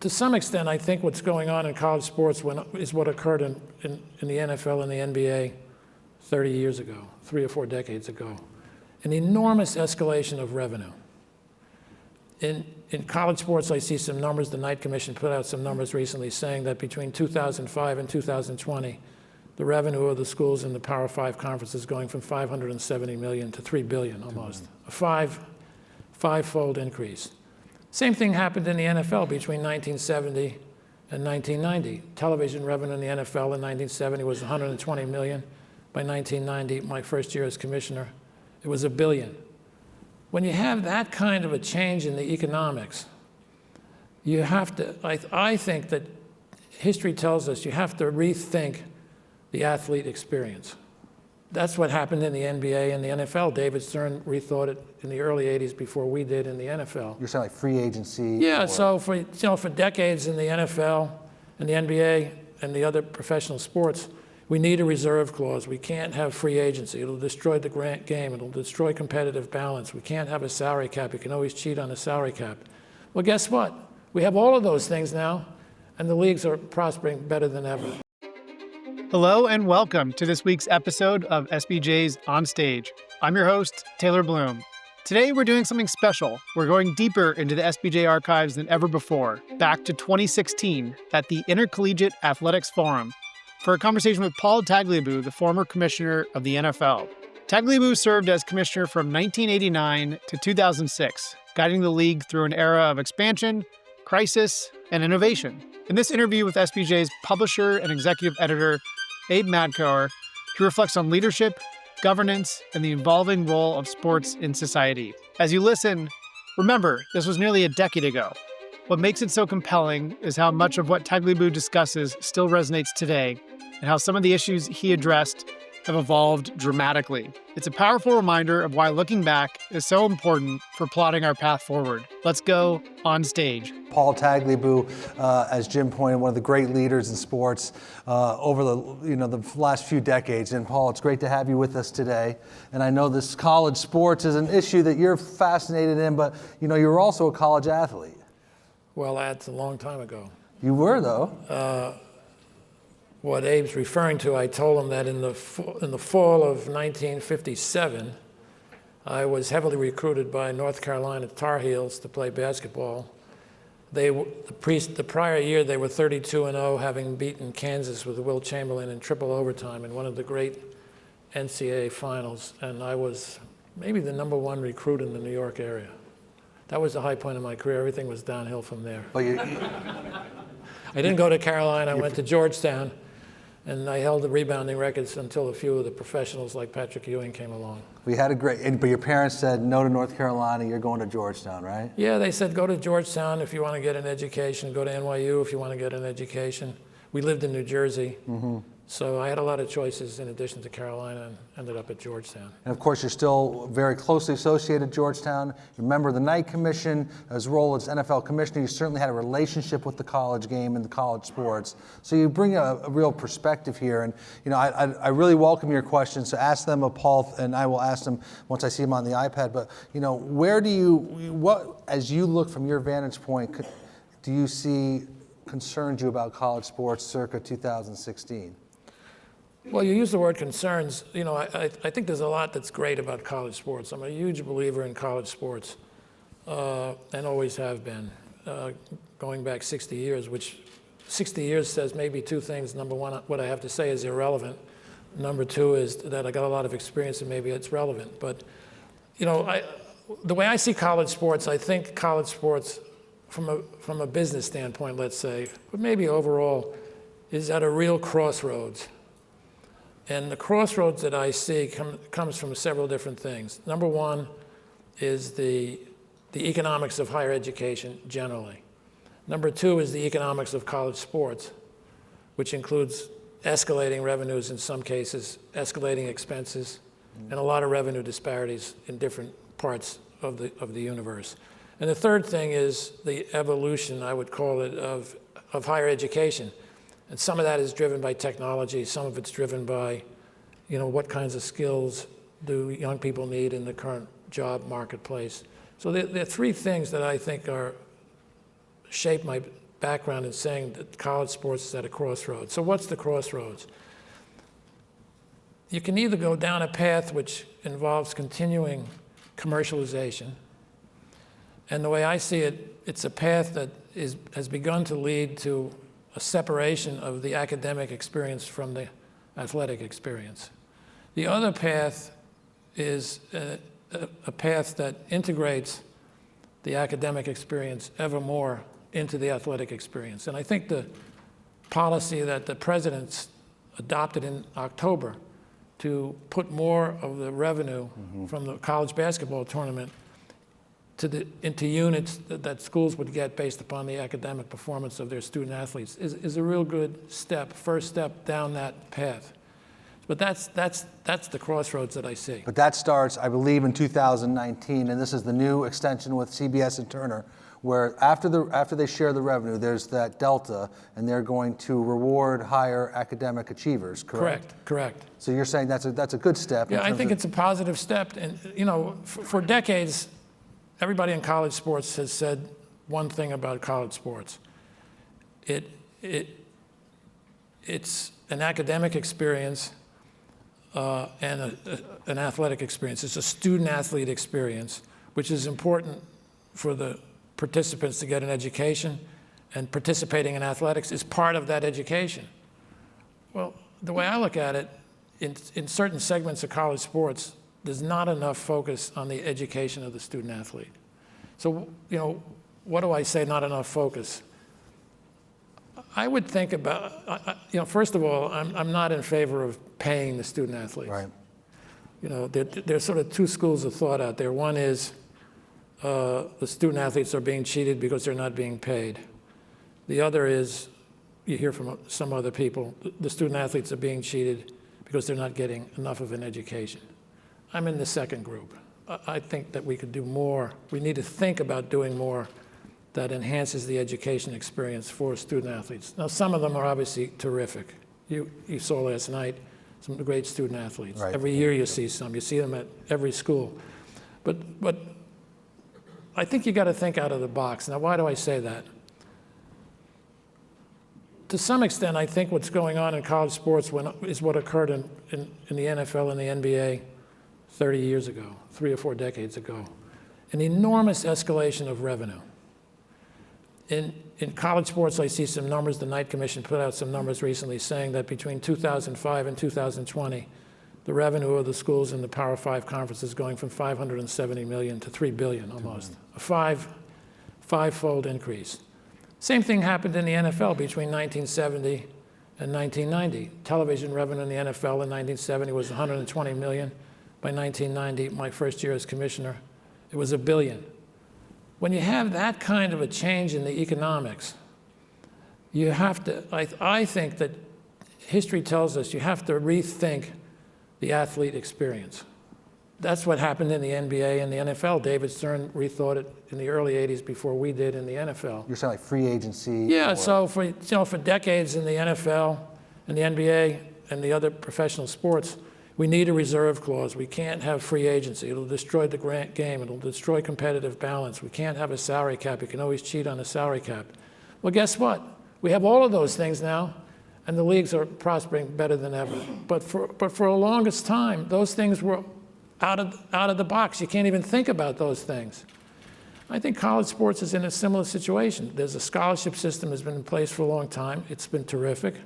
to some extent, I think what's going on in college sports is what occurred in the NFL and the NBA 30 years ago, 3 or 4 decades ago. An enormous escalation of revenue. In college sports, I see some numbers. The Knight Commission put out some numbers recently saying that between 2005 and 2020, the revenue of the schools in the Power 5 conferences going from $570 million to $3 billion almost. A five-fold increase. Same thing happened in the NFL between 1970 and 1990. Television revenue in the NFL in 1970 was $120 million. By 1990, my first year as commissioner, it was $1 billion. When you have that kind of a change in the economics, you have to, I think that history tells us you have to rethink the athlete experience. That's what happened in the NBA and the NFL. David Stern rethought it in the early 80s before we did in the NFL. You're saying like free agency? Yeah, so for decades in the NFL and the NBA and the other professional sports, we need a reserve clause. We can't have free agency. It'll destroy the game. It'll destroy competitive balance. We can't have a salary cap. You can always cheat on a salary cap. Well, guess what? We have all of those things now, and the leagues are prospering better than ever. Hello and welcome to this week's episode of SBJ's On Stage. I'm your host, Taylor Bloom. Today we're doing something special. We're going deeper into the SBJ archives than ever before, back to 2016 at the Intercollegiate Athletics Forum, for a conversation with Paul Tagliabue, the former commissioner of the NFL. Tagliabue served as commissioner from 1989 to 2006, guiding the league through an era of expansion, crisis, and innovation. In this interview with SBJ's publisher and executive editor, Madkour, he reflects on leadership, governance, and the evolving role of sports in society. As you listen, remember, this was nearly a decade ago. What makes it so compelling is how much of what Tagliabue discusses still resonates today, and how some of the issues he addressed have evolved dramatically. It's a powerful reminder of why looking back is so important for plotting our path forward. Let's go on stage. Paul Tagliabue, as Jim pointed, one of the great leaders in sports over the last few decades. And Paul, it's great to have you with us today. And I know this college sports is an issue that you're fascinated in, but you're also a college athlete. Well, that's a long time ago. You were, though. What Abe's referring to, I told him that in the fall of 1957, I was heavily recruited by North Carolina Tar Heels to play basketball. The prior year, they were 32-0, having beaten Kansas with Will Chamberlain in triple overtime in one of the great NCAA finals, and I was maybe the #1 recruit in the New York area. That was the high point of my career. Everything was downhill from there. But I didn't go to Carolina. I went to Georgetown, and I held the rebounding records until a few of the professionals like Patrick Ewing came along. We had a great, but your parents said no to North Carolina, you're going to Georgetown, right? Yeah, they said go to Georgetown if you want to get an education, go to NYU if you want to get an education. We lived in New Jersey. Mm-hmm. So I had a lot of choices in addition to Carolina and ended up at Georgetown. And of course, you're still very closely associated with Georgetown. You're a member of the Knight Commission. As role as NFL commissioner, you certainly had a relationship with the college game and the college sports. So you bring a real perspective here. And I really welcome your questions. So ask them of Paul, and I will ask them once I see them on the iPad. But what, as you look from your vantage point, do you see concerns you about college sports circa 2016? Well, you use the word concerns. I think there's a lot that's great about college sports. I'm a huge believer in college sports, and always have been, going back 60 years, which 60 years says maybe two things. Number one, what I have to say is irrelevant. Number two is that I got a lot of experience and maybe it's relevant. But, the way I see college sports, I think college sports from a business standpoint, let's say, but maybe overall, is at a real crossroads. And the crossroads that I see comes from several different things. Number one is the economics of higher education generally. Number two is the economics of college sports, which includes escalating revenues in some cases, escalating expenses, and a lot of revenue disparities in different parts of the universe. And the third thing is the evolution, I would call it, of higher education. And some of that is driven by technology. Some of it's driven by, what kinds of skills do young people need in the current job marketplace. So there are three things that I think shape background in saying that college sports is at a crossroads. So what's the crossroads? You can either go down a path which involves continuing commercialization, and the way I see it, it's a path that has begun to lead to a separation of the academic experience from the athletic experience. The other path is a path that integrates the academic experience ever more into the athletic experience. And I think the policy that the president's adopted in October to put more of the revenue from the college basketball tournament into units that schools would get based upon the academic performance of their student athletes is a real good step, first step down that path. But that's the crossroads that I see. But that starts, I believe, in 2019, and this is the new extension with CBS and Turner, where after they share the revenue, there's that delta, and they're going to reward higher academic achievers, correct? Correct. So you're saying that's a good step. Yeah, I think it's a positive step. And, you know, for decades, everybody in college sports has said one thing about college sports. It's an academic experience and an athletic experience. It's a student-athlete experience, which is important for the participants to get an education, and participating in athletics is part of that education. Well, the way I look at it, in certain segments of college sports, there's not enough focus on the education of the student-athlete. So, you know, what do I say not enough focus? I would think about, you know, first of all, I'm not in favor of paying the student athletes. Right. You know, there's sort of two schools of thought out there. One is the student athletes are being cheated because they're not being paid. The other is, you hear from some other people, the student athletes are being cheated because they're not getting enough of an education. I'm in the second group. I think that we could do more. We need to think about doing more that enhances the education experience for student athletes. Now, some of them are obviously terrific. You saw last night some great student athletes. Right. Every year you see some. You see them at every school. But I think you got to think out of the box. Now, why do I say that? To some extent, I think what's going on in college sports is what occurred in the NFL and the NBA 30 years ago, 3 or 4 decades ago. An enormous escalation of revenue. In college sports, I see some numbers. The Knight Commission put out some numbers recently saying that between 2005 and 2020, the revenue of the schools in the Power 5 conference is going from $570 million to $3 billion almost, a five-fold increase. Same thing happened in the NFL between 1970 and 1990. Television revenue in the NFL in 1970 was $120 million. By 1990, my first year as commissioner, it was $1 billion. When you have that kind of a change in the economics, you have to, I think that history tells us you have to rethink the athlete experience. That's what happened in the NBA and the NFL. David Stern rethought it in the early 80s before we did in the NFL. You're saying like free agency? Yeah, so for decades in the NFL and the NBA and the other professional sports, we need a reserve clause. We can't have free agency. It'll destroy the game. It'll destroy competitive balance. We can't have a salary cap. You can always cheat on a salary cap. Well, guess what? We have all of those things now, and the leagues are prospering better than ever. But for the longest time, those things were out of the box. You can't even think about those things. I think college sports is in a similar situation. There's a scholarship system that's been in place for a long time. It's been terrific.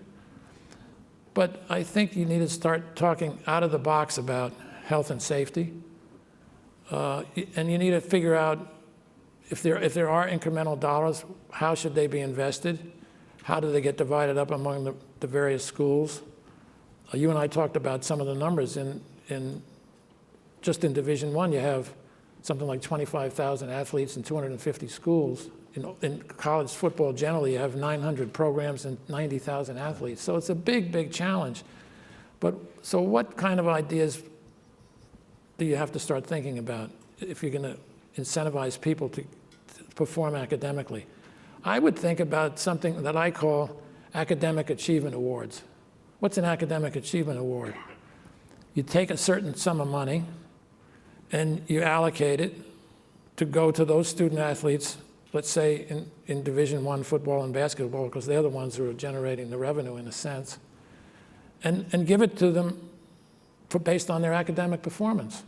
But I think you need to start talking out of the box about health and safety. And you need to figure out if there are incremental dollars, how should they be invested? How do they get divided up among the various schools? You and I talked about some of the numbers. Just in Division I, you have something like 25,000 athletes in 250 schools. In college football, generally, you have 900 programs and 90,000 athletes. So it's a big, big challenge. So what kind of ideas do you have to start thinking about if you're going to incentivize people to perform academically? I would think about something that I call academic achievement awards. What's an academic achievement award? You take a certain sum of money and you allocate it to go to those student athletes let's say in Division I football and basketball, because they're the ones who are generating the revenue in a sense, and give it to them based on their academic performance.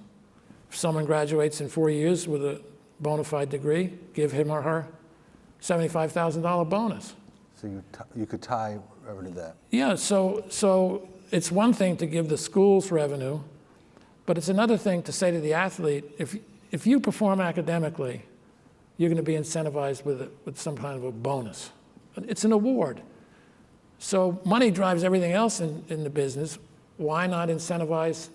If someone graduates in 4 years with a bona fide degree, give him or her $75,000 bonus. So you could tie revenue to that. Yeah, so it's one thing to give the schools revenue, but it's another thing to say to the athlete, if you perform academically, you're going to be incentivized with some kind of a bonus. It's an award. So money drives everything else in the business. Why not incentivize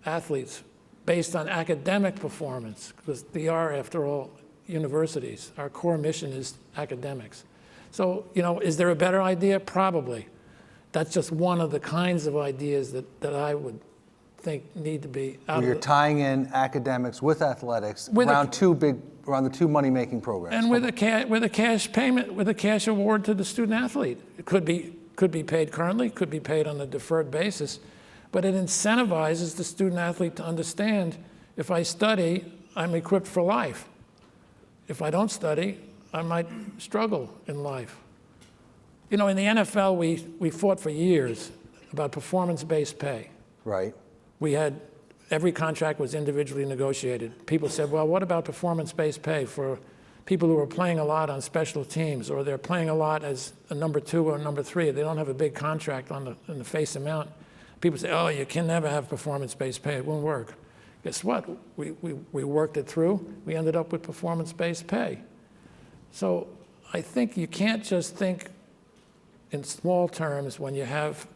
athletes based on academic performance? Because they are, after all, universities. Our core mission is academics. So, is there a better idea? Probably. That's just one of the kinds of ideas that I would think need to be out You're tying in academics with athletics around the two money-making programs. And with a cash payment, with a cash award to the student athlete. It could be paid currently, could be paid on a deferred basis, but it incentivizes the student athlete to understand, if I study, I'm equipped for life. If I don't study, I might struggle in life. In the NFL, we fought for years about performance-based pay. Right. We had, every contract was individually negotiated. People said, well, what about performance-based pay for people who are playing a lot on special teams, or they're playing a lot as a number 2 or number 3, they don't have a big contract on the face amount. People say, oh, you can never have performance-based pay, it won't work. Guess what? We worked it through, we ended up with performance-based pay. So I think you can't just think in small terms when you have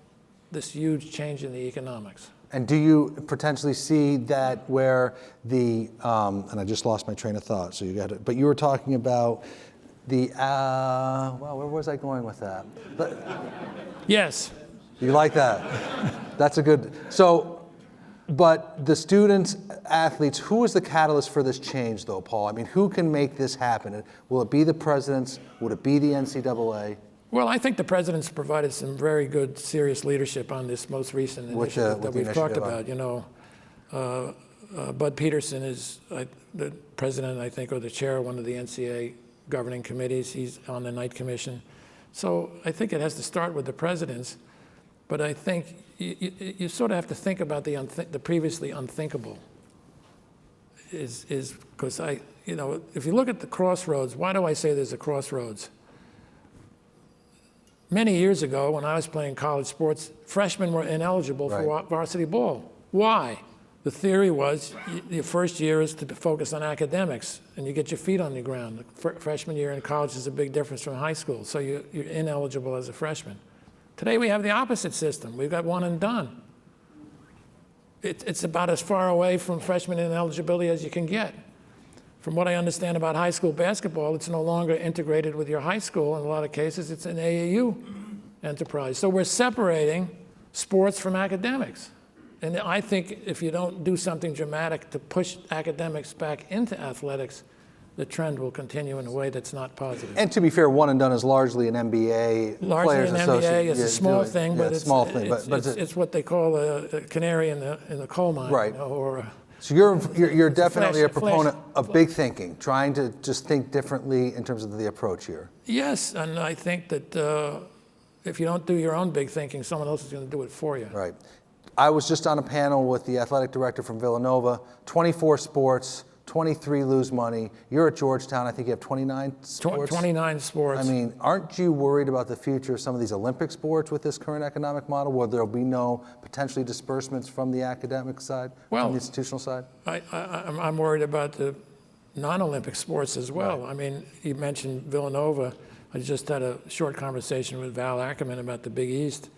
this huge change in the economics. And do you potentially see that where the, and I just lost my train of thought, so you got it, but you were talking about the, well, where was I going with that? Yes. You like that? That's a good, so, but the students, athletes, who is the catalyst for this change though, Paul? I mean, who can make this happen? Will it be the presidents? Would it be the NCAA? Well, I think the president's provided some very good, serious leadership on this most recent initiative that we've talked about. Bud Peterson is the president, I think, or the chair of one of the NCAA governing committees. He's on the Knight Commission. So I think it has to start with the presidents. But I think you sort of have to think about the previously unthinkable. Is because if you look at the crossroads, why do I say there's a crossroads? Many years ago, when I was playing college sports, freshmen were ineligible for varsity ball. Why? The theory was your first year is to focus on academics, and you get your feet on the ground. The freshman year in college is a big difference from high school, so you're ineligible as a freshman. Today we have the opposite system. We've got one and done. It's about as far away from freshman ineligibility as you can get. From what I understand about high school basketball, it's no longer integrated with your high school. In a lot of cases, it's an AAU enterprise. So we're separating sports from academics. And I think if you don't do something dramatic to push academics back into athletics, the trend will continue in a way that's not positive. And to be fair, one and done is largely an MBA. Largely Players an Association. MBA is a small thing, but it's what they call a canary in the coal mine. Right. So you're definitely a proponent of big thinking, trying to just think differently in terms of the approach here. Yes, and I think that if you don't do your own big thinking, someone else is going to do it for you. Right. I was just on a panel with the athletic director from Villanova, 24 sports, 23 lose money. You're at Georgetown, I think you have 29 sports? 29 sports. I mean, aren't you worried about the future of some of these Olympic sports with this current economic model, where there'll be no potentially disbursements from the academic side, from the institutional side? I'm worried about the non-Olympic sports as well. Right. I mean, you mentioned Villanova. I just had a short conversation with Val Ackerman about the Big East.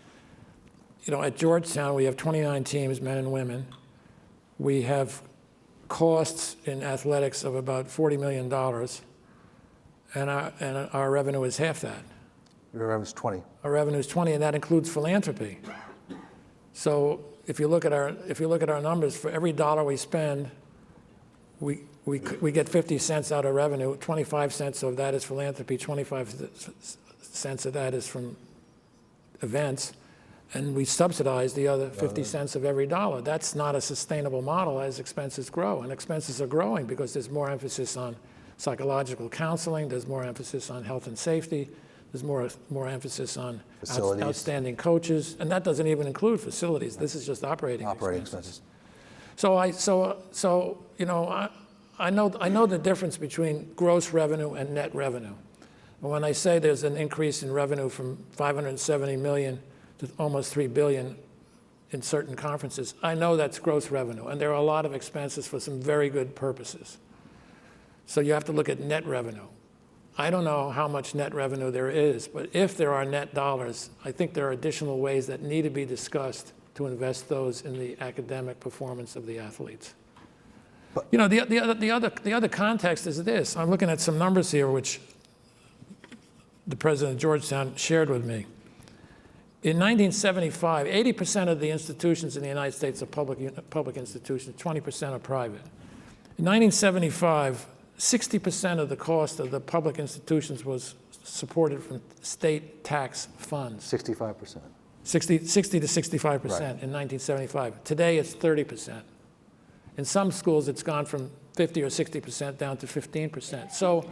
At Georgetown, we have 29 teams, men and women. We have costs in athletics of about $40 million, and our revenue is half that. Your revenue is 20. Our revenue is 20, and that includes philanthropy. So if you look at our numbers, for every dollar we spend, we get 50 cents out of revenue. 25 cents of that is philanthropy. 25 cents of that is from events. And we subsidize the other 50 cents of every dollar. That's not a sustainable model as expenses grow. And expenses are growing because there's more emphasis on psychological counseling. There's more emphasis on health and safety. There's more emphasis on outstanding coaches, and that doesn't even include facilities. This is just operating expenses. So I know the difference between gross revenue and net revenue. And when I say there's an increase in revenue from 570 million to almost 3 billion in certain conferences, I know that's gross revenue, and there are a lot of expenses for some very good purposes. So you have to look at net revenue. I don't know how much net revenue there is, but if there are net dollars, I think there are additional ways that need to be discussed to invest those in the academic performance of the athletes. But, the other context is this. I'm looking at some numbers here which the president of Georgetown shared with me. In 1975, 80% of the institutions in the United States are public institutions, 20% are private. In 1975, 60% of the cost of the public institutions was supported from state tax funds. 65%. 60 to 65% right. In 1975. Today it's 30%. In some schools it's gone from 50 or 60% down to 15%. So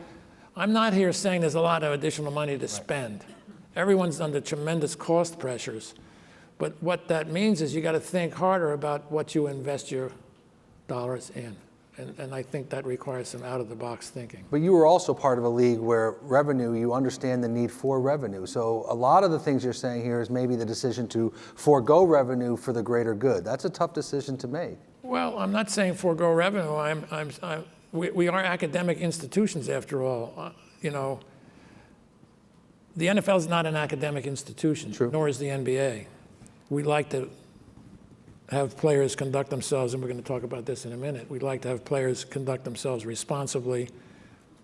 I'm not here saying there's a lot of additional money to spend. Everyone's under tremendous cost pressures. But what that means is you got to think harder about what you invest your dollars in. And I think that requires some out-of-the-box thinking. But you were also part of a league where revenue, you understand the need for revenue. So a lot of the things you're saying here is maybe the decision to forego revenue for the greater good. That's a tough decision to make. Well, I'm not saying forego revenue. We are academic institutions, after all. The NFL is not an academic institution, True. Nor is the NBA. We like to have players conduct themselves, and we're going to talk about this in a minute. We'd like to have players conduct themselves responsibly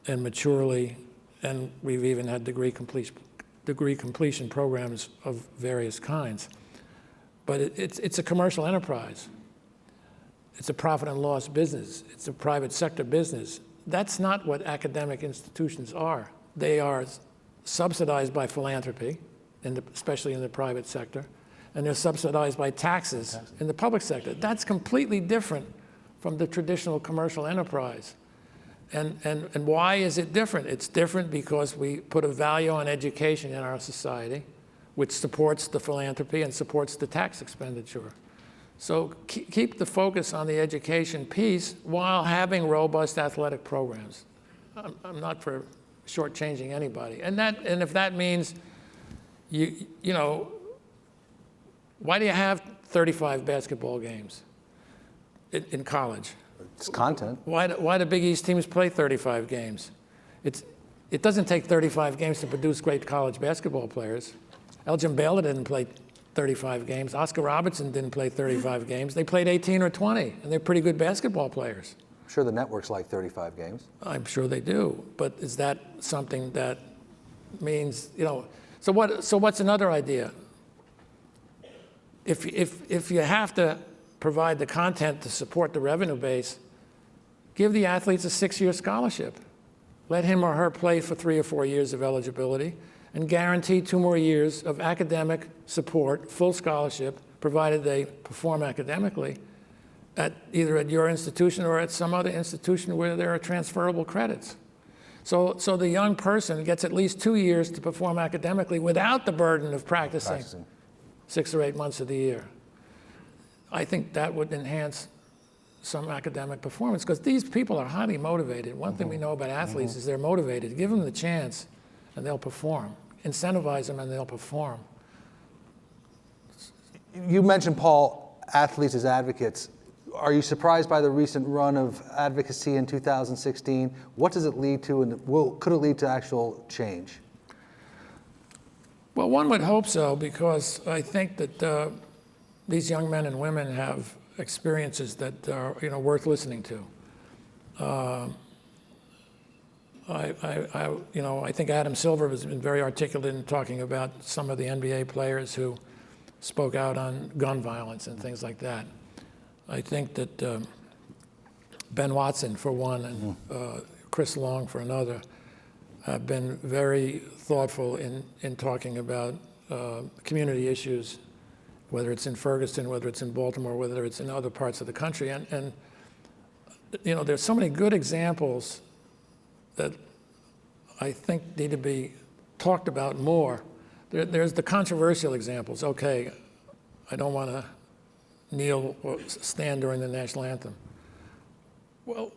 and maturely, and we've even had degree completion programs of various kinds. But it's a commercial enterprise. It's a profit and loss business. It's a private sector business. That's not what academic institutions are. They are subsidized by philanthropy, especially in the private sector, and they're subsidized by taxes in the public sector. That's completely different from the traditional commercial enterprise. And why is it different? It's different because we put a value on education in our society, which supports the philanthropy and supports the tax expenditure. So keep the focus on the education piece while having robust athletic programs. I'm not for shortchanging anybody. And if that means, why do you have 35 basketball games in college? It's content. Why do Big East teams play 35 games? It doesn't take 35 games to produce great college basketball players. Elgin Baylor didn't play 35 games. Oscar Robertson didn't play 35 games. They played 18 or 20, and they're pretty good basketball players. I'm sure the networks like 35 games. I'm sure they do, but is that something that means, so what's another idea? If you have to provide the content to support the revenue base, give the athletes a 6-year scholarship. Let him or her play for 3 or 4 years of eligibility and guarantee 2 more years of academic support, full scholarship, provided they perform academically either at your institution or at some other institution where there are transferable credits. So the young person gets at least 2 years to perform academically without the burden of practicing 6 or 8 months of the year. I think that would enhance some academic performance because these people are highly motivated. One thing we know about athletes is they're motivated. Give them the chance and they'll perform. Incentivize them and they'll perform. You mentioned, Paul, athletes as advocates. Are you surprised by the recent run of advocacy in 2016? What does it lead to, and could it lead to actual change? Well, one would hope so, because I think that these young men and women have experiences that are worth listening to. I think Adam Silver has been very articulate in talking about some of the NBA players who spoke out on gun violence and things like that. I think that Ben Watson, for one, and Chris Long, for another, have been very thoughtful in talking about community issues, whether it's in Ferguson, whether it's in Baltimore, whether it's in other parts of the country. And there's so many good examples that I think need to be talked about more. There's the controversial examples. Okay, I don't want to kneel or stand during the national anthem. Well,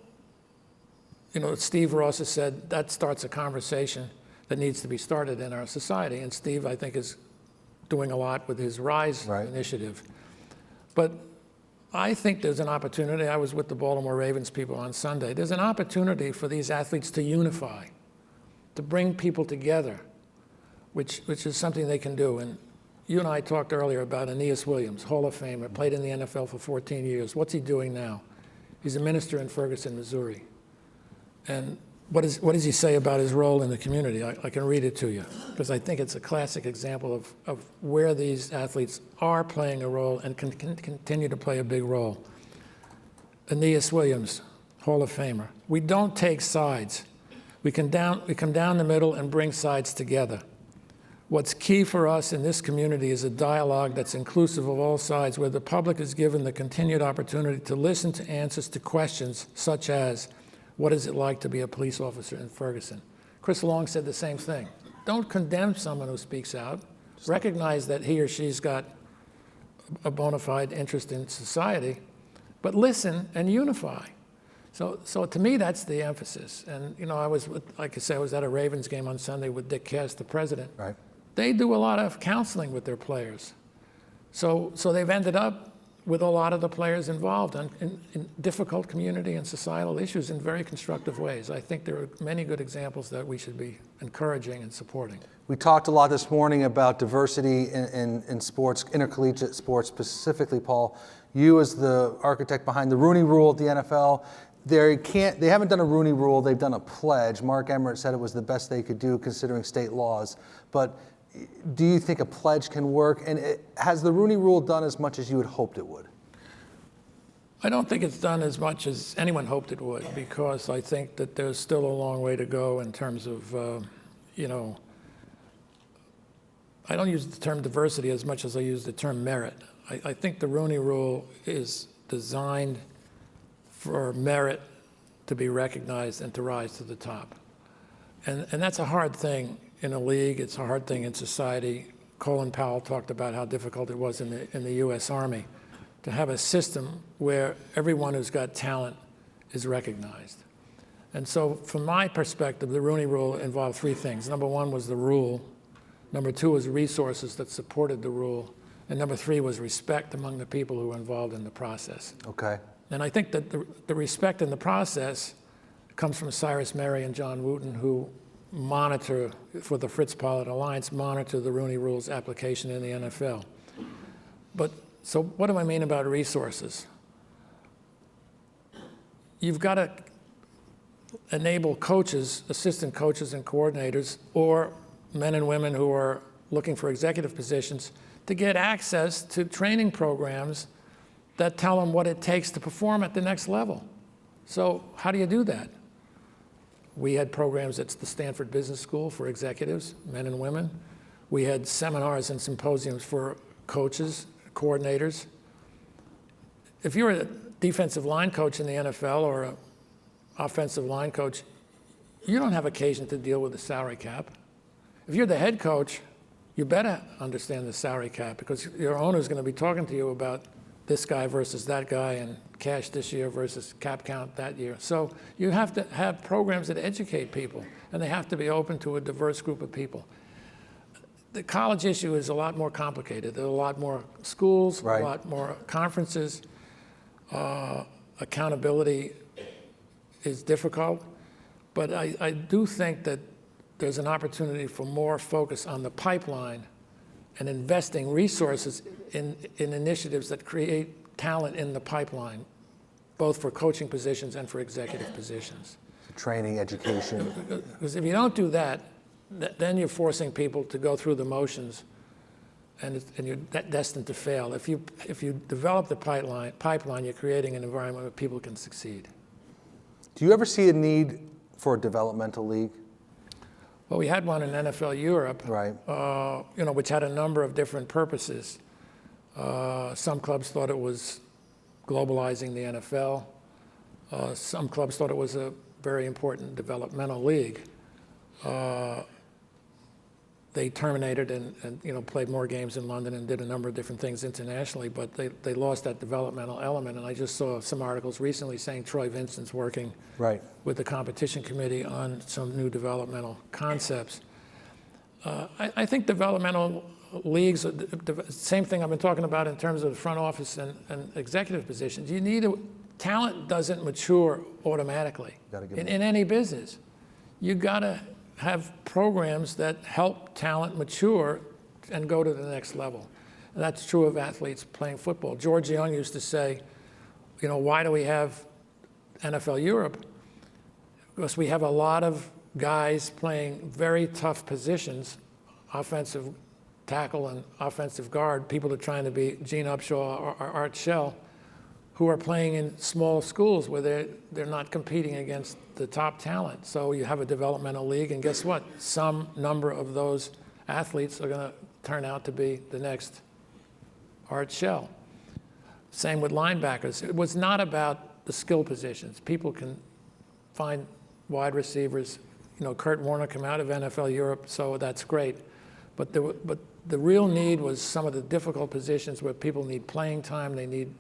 Steve Ross has said that starts a conversation that needs to be started in our society. And Steve, I think, is doing a lot with his RISE initiative. But I think there's an opportunity. I was with the Baltimore Ravens people on Sunday. There's an opportunity for these athletes to unify, to bring people together, which is something they can do. And you and I talked earlier about Aeneas Williams, Hall of Famer, played in the NFL for 14 years. What's he doing now? He's a minister in Ferguson, Missouri. And what does he say about his role in the community? I can read it to you, because I think it's a classic example of where these athletes are playing a role and can continue to play a big role. Aeneas Williams, Hall of Famer. We don't take sides. We come down the middle and bring sides together. What's key for us in this community is a dialogue that's inclusive of all sides, where the public is given the continued opportunity to listen to answers to questions such as, what is it like to be a police officer in Ferguson? Chris Long said the same thing. Don't condemn someone who speaks out. Recognize that he or she's got a bona fide interest in society, but listen and unify. So to me, that's the emphasis. And I was, like I said, I was at a Ravens game on Sunday with Dick Cass, the president. Right. They do a lot of counseling with their players. So they've ended up with a lot of the players involved in difficult community and societal issues in very constructive ways. I think there are many good examples that we should be encouraging and supporting. We talked a lot this morning about diversity in sports, intercollegiate sports specifically, Paul. You as the architect behind the Rooney Rule at the NFL, they haven't done a Rooney Rule, they've done a pledge. Mark Emmert said it was the best they could do considering state laws. But do you think a pledge can work? And has the Rooney Rule done as much as you had hoped it would? I don't think it's done as much as anyone hoped it would, because I think that there's still a long way to go in terms of, I don't use the term diversity as much as I use the term merit. I think the Rooney Rule is designed for merit to be recognized and to rise to the top. And that's a hard thing in a league. It's a hard thing in society. Colin Powell talked about how difficult it was in the U.S. Army to have a system where everyone who's got talent is recognized. And so from my perspective, the Rooney Rule involved three things. Number one was the rule. Number two was resources that supported the rule. And number three was respect among the people who were involved in the process. Okay. And I think that the respect in the process comes from Cyrus Mehri and John Wooten, who monitor, for the Fritz Pollard Alliance, monitor the Rooney Rule's application in the NFL. So what do I mean about resources? You've got to enable coaches, assistant coaches and coordinators, or men and women who are looking for executive positions, to get access to training programs that tell them what it takes to perform at the next level. So how do you do that? We had programs at the Stanford Business School for executives, men and women. We had seminars and symposiums for coaches, coordinators. If you're a defensive line coach in the NFL or an offensive line coach, you don't have occasion to deal with the salary cap. If you're the head coach, you better understand the salary cap, because your owner's going to be talking to you about this guy versus that guy, and cash this year versus cap count that year. So you have to have programs that educate people, and they have to be open to a diverse group of people. The college issue is a lot more complicated. There are a lot more schools, right, a lot more conferences. Accountability is difficult, but I do think that there's an opportunity for more focus on the pipeline and investing resources in initiatives that create talent in the pipeline, both for coaching positions and for executive positions. Training, education. Because if you don't do that, then you're forcing people to go through the motions, and you're destined to fail. If you develop the pipeline, you're creating an environment where people can succeed. Do you ever see a need for a developmental league? Well, we had one in NFL Europe, right, which had a number of different purposes. Some clubs thought it was globalizing the NFL. Some clubs thought it was a very important developmental league. They terminated and played more games in London and did a number of different things internationally, but they lost that developmental element. And I just saw some articles recently saying Troy Vincent's working with the competition committee on some new developmental concepts. I think developmental leagues, same thing I've been talking about in terms of the front office and executive positions. Talent doesn't mature automatically in any business. You gotta have programs that help talent mature and go to the next level. And that's true of athletes playing football. George Young used to say, why do we have NFL Europe? Because we have a lot of guys playing very tough positions, offensive tackle and offensive guard, people that are trying to be Gene Upshaw or Art Shell, who are playing in small schools where they're not competing against the top talent. So you have a developmental league, and guess what? Some number of those athletes are going to turn out to be the next Art Shell. Same with linebackers. It was not about the skill positions. People can find wide receivers. Kurt Warner came out of NFL Europe, so that's great. But the real need was some of the difficult positions where people need playing time, they need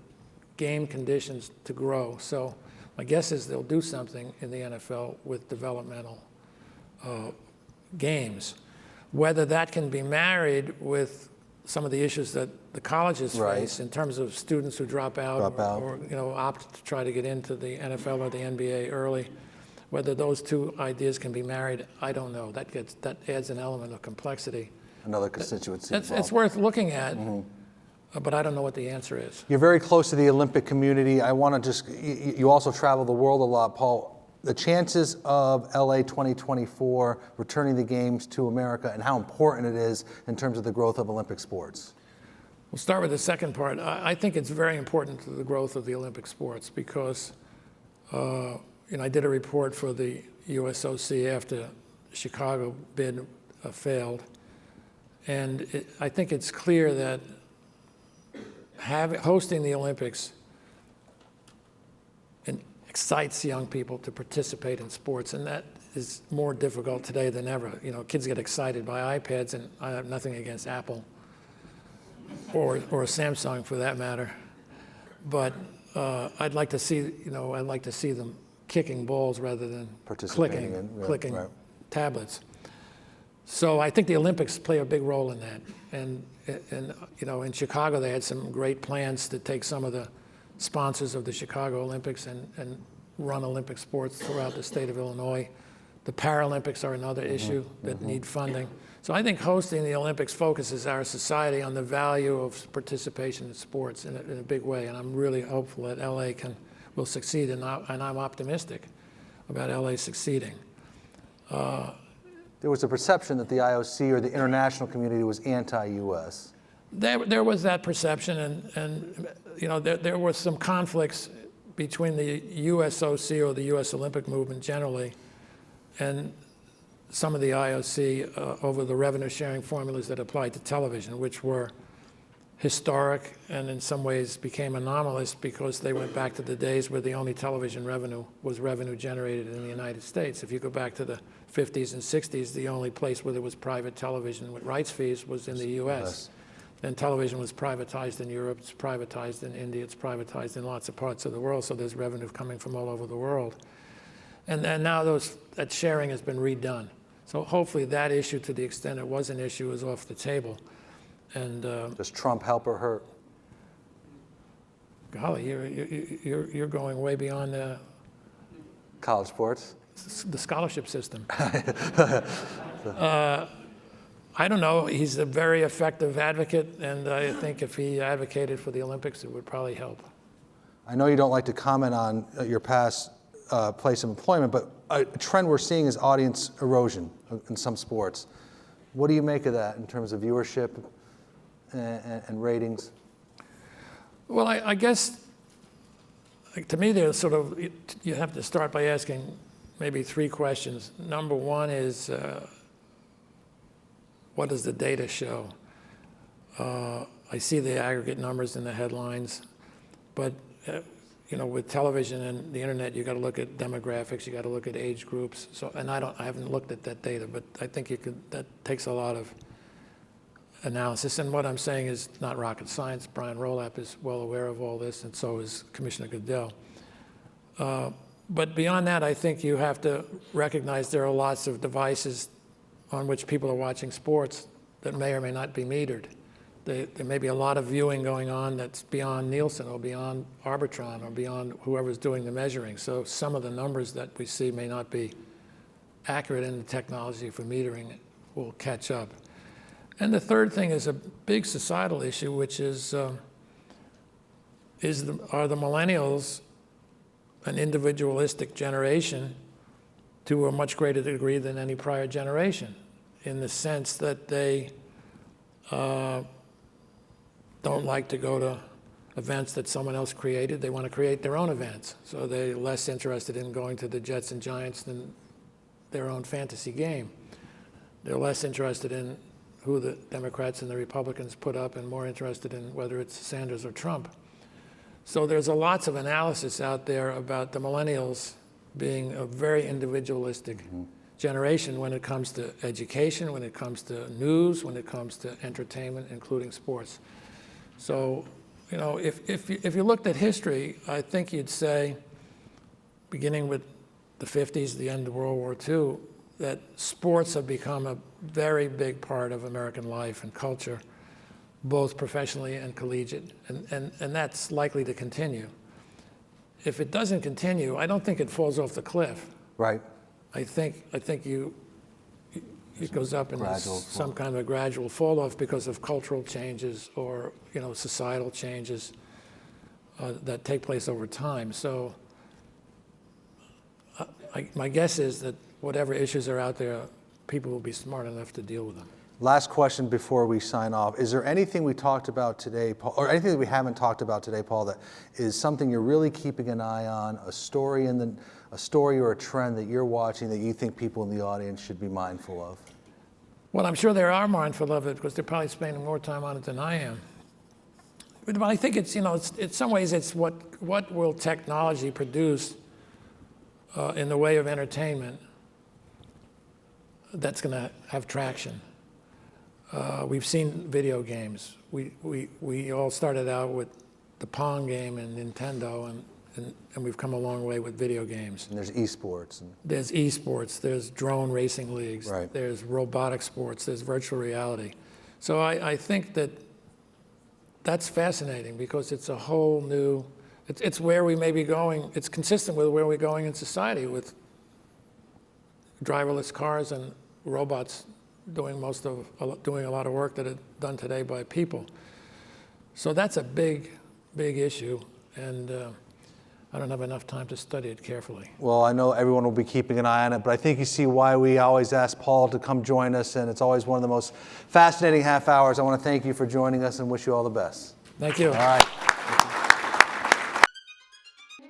game conditions to grow. So my guess is they'll do something in the NFL with developmental games. Whether that can be married with some of the issues that the colleges face in terms of students who drop out or opt to try to get into the NFL or the NBA early, whether those two ideas can be married, I don't know. That adds an element of complexity. Another constituency. It's worth looking at. But I don't know what the answer is. You're very close to the Olympic community. I want to you also travel the world a lot, Paul. The chances of LA 2024 returning the games to America and how important it is in terms of the growth of Olympic sports. We'll start with the second part. I think it's very important to the growth of the Olympic sports because, I did a report for the USOC after the Chicago bid failed. And I think it's clear that hosting the Olympics excites young people to participate in sports, and that is more difficult today than ever. Kids get excited by iPads, and I have nothing against Apple or Samsung for that matter. But I'd like to see, them kicking balls rather than clicking tablets. So I think the Olympics play a big role in that. And in Chicago, they had some great plans to take some of the sponsors of the Chicago Olympics and run Olympic sports throughout the state of Illinois. The Paralympics are another issue that need funding. So I think hosting the Olympics focuses our society on the value of participation in sports in a big way. And I'm really hopeful that LA will succeed, and I'm optimistic about LA succeeding. There was a perception that the IOC or the international community was anti-U.S. There was that perception, and there were some conflicts between the USOC or the U.S. Olympic movement generally and some of the IOC over the revenue sharing formulas that applied to television, which were historic and in some ways became anomalous because they went back to the days where the only television revenue was revenue generated in the United States. If you go back to the 50s and 60s, the only place where there was private television with rights fees was in the US. Then television was privatized in Europe, it's privatized in India, it's privatized in lots of parts of the world, so there's revenue coming from all over the world. And now that sharing has been redone. So hopefully that issue, to the extent it was an issue, is off the table. And does Trump help or hurt? Golly, you're going way beyond College sports? The scholarship system. I don't know. He's a very effective advocate, and I think if he advocated for the Olympics, it would probably help. I know you don't like to comment on your past place of employment, but a trend we're seeing is audience erosion in some sports. What do you make of that in terms of viewership and ratings? Well, I guess, to me, there's sort of, you have to start by asking maybe three questions. Number one is, what does the data show? I see the aggregate numbers in the headlines, but with television and the internet, you got to look at demographics, you got to look at age groups. So, and I haven't looked at that data, but I think that takes a lot of analysis. And what I'm saying is not rocket science. Brian Rolap is well aware of all this, and so is Commissioner Goodell. But beyond that, I think you have to recognize there are lots of devices on which people are watching sports that may or may not be metered. There may be a lot of viewing going on that's beyond Nielsen or beyond Arbitron or beyond whoever's doing the measuring. So some of the numbers that we see may not be accurate, and the technology for metering will catch up. And the third thing is a big societal issue, which is are the millennials an individualistic generation to a much greater degree than any prior generation, in the sense that they don't like to go to events that someone else created. They want to create their own events. So they're less interested in going to the Jets and Giants than their own fantasy game. They're less interested in who the Democrats and the Republicans put up and more interested in whether it's Sanders or Trump. So there's lots of analysis out there about the millennials being a very individualistic generation when it comes to education, when it comes to news, when it comes to entertainment, including sports. So, if you looked at history, I think you'd say, beginning with the 50s, the end of World War II, that sports have become a very big part of American life and culture, both professionally and collegiate, and that's likely to continue. If it doesn't continue, I don't think it falls off the cliff. Right. I think it goes up in some kind of a gradual fall off because of cultural changes or societal changes that take place over time. So my guess is that whatever issues are out there, people will be smart enough to deal with them. Last question before we sign off. Is there anything we talked about today, Paul, or anything that we haven't talked about today, Paul, that is something you're really keeping an eye on, a story or a trend that you're watching that you think people in the audience should be mindful of? Well, I'm sure they are mindful of it because they're probably spending more time on it than I am. But I think it's, in some ways it's what will technology produce in the way of entertainment that's going to have traction. We've seen video games. We all started out with the Pong game and Nintendo, and we've come a long way with video games. And there's esports. There's esports, there's drone racing leagues, right. There's robotic sports, there's virtual reality. So I think that's fascinating because it's a whole new, it's where we may be going, it's consistent with where we're going in society with driverless cars and robots doing a lot of work that is done today by people. So that's a big issue, and I don't have enough time to study it carefully. Well, I know everyone will be keeping an eye on it, but I think you see why we always ask Paul to come join us, and it's always one of the most fascinating half hours. I want to thank you for joining us and wish you all the best. Thank you. All right.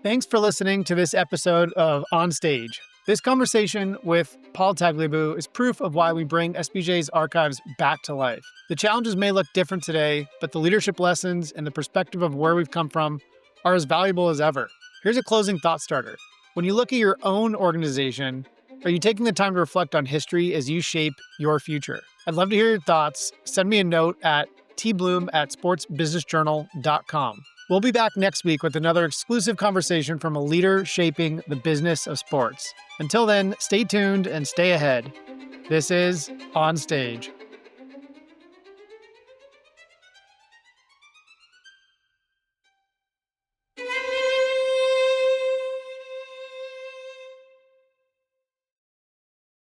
Thanks for listening to this episode of On Stage. This conversation with Paul Tagliabue is proof of why we bring SBJ's archives back to life. The challenges may look different today, but the leadership lessons and the perspective of where we've come from are as valuable as ever. Here's a closing thought starter. When you look at your own organization, are you taking the time to reflect on history as you shape your future? I'd love to hear your thoughts. Send me a note at tbloom@sportsbusinessjournal.com. We'll be back next week with another exclusive conversation from a leader shaping the business of sports. Until then, stay tuned and stay ahead. This is On Stage.